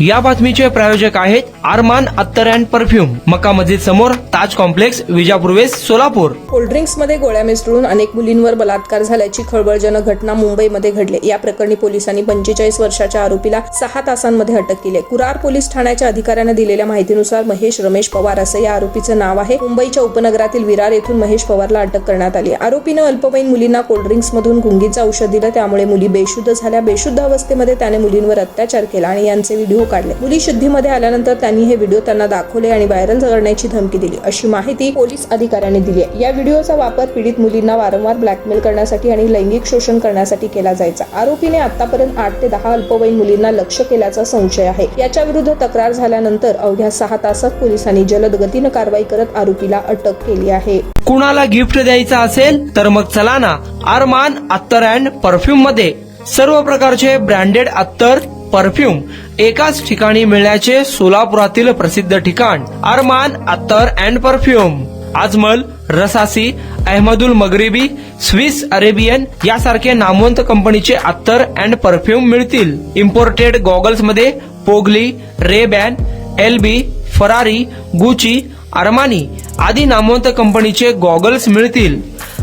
या बातमीचे प्रायोजक आहेत अरमान अत्तर अँड परफ्यूम, मक्का मस्जिद समोर, ताज कॉम्प्लेक्स, विजापूर वेस्ट, सोलापूर. कोल्ड्रिंक्समध्ये गोळ्या मिसळून अनेक मुलींवर बलात्कार झाल्याची खळबळजनक घटना मुंबईमध्ये घडली. या प्रकरणी पोलिसांनी 45 वर्षाच्या आरोपीला 6 तासांमध्ये अटक केली. कुरार पोलीस ठाण्याच्या अधिकाऱ्यांना दिलेल्या माहितीनुसार महेश रमेश पवार असं या आरोपीचं नाव आहे. मुंबईच्या उपनगरातील विरार येथून महेश पवारला अटक करण्यात आली. आरोपीनं अल्पवयीन मुलींना कोल्ड्रिंक्समधून गुंगीचं औषध दिलं, त्यामुळे मुली बेशुद्ध झाल्या. बेशुद्ध अवस्थेमध्ये त्याने मुलींवर अत्याचार केला आणि यांचे व्हिडिओ काढले. मुली शुद्धीमध्ये आल्यानंतर त्यांनी हे व्हिडिओ त्यांना दाखवले आणि व्हायरल करण्याची धमकी दिली, अशी माहिती पोलीस अधिकाऱ्यांनी दिली आहे. या व्हिडिओचा वापर पीडित मुलींना वारंवार ब्लॅकमेल करण्यासाठी आणि लैंगिक शोषण करण्यासाठी केला जायचा. आरोपीने आतापर्यंत 8 ते 10 अल्पवयीन मुलींना लक्ष्य केल्याचा संशय आहे. याच्या विरुद्ध तक्रार झाल्यानंतर अवघ्या 6 तासात पोलिसांनी जलद गतीनं कारवाई करत आरोपीला अटक केली आहे. कुणाला गिफ्ट द्यायचं असेल तर मग चला ना अरमान अत्तर अँड परफ्यूम मध्ये. सर्व प्रकारचे ब्रँडेड अत्तर, परफ्यूम एकाच ठिकाणी मिळण्याचे सोलापुरातील प्रसिद्ध ठिकाण Armaan Attar and perfume. Ajmal, Rasasi, Ahmed Al Maghribi, Swiss Arabian यासारखे नामवंत कंपनीचे अत्तर अँड परफ्यूम मिळतील. इम्पोर्टेड गॉगल्स मध्ये पोगली, Ray Ban, LB, Ferrari, Gucci, Armani आदी नामवंत कंपनीचे गॉगल्स मिळतील.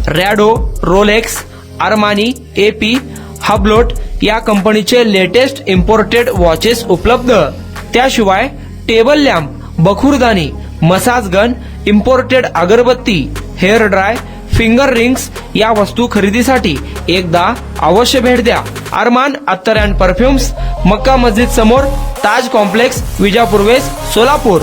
Rado, Rolex, Armani, AP, Hublot या कंपनीचे लेटेस्ट इम्पोर्टेड वॉचेस उपलब्ध. त्याशिवाय टेबल लॅम्प, बखुरदानी, मसाज गन, इम्पोर्टेड अगरबत्ती, हेअर ड्राय, फिंगर रिंग्स या वस्तू खरेदीसाठी एकदा अवश्य भेट द्या. अरमान अत्तर अँड परफ्यूम्स, मक्का मस्जिद समोर, ताज कॉम्प्लेक्स, विजापूर वेस्ट, सोलापूर.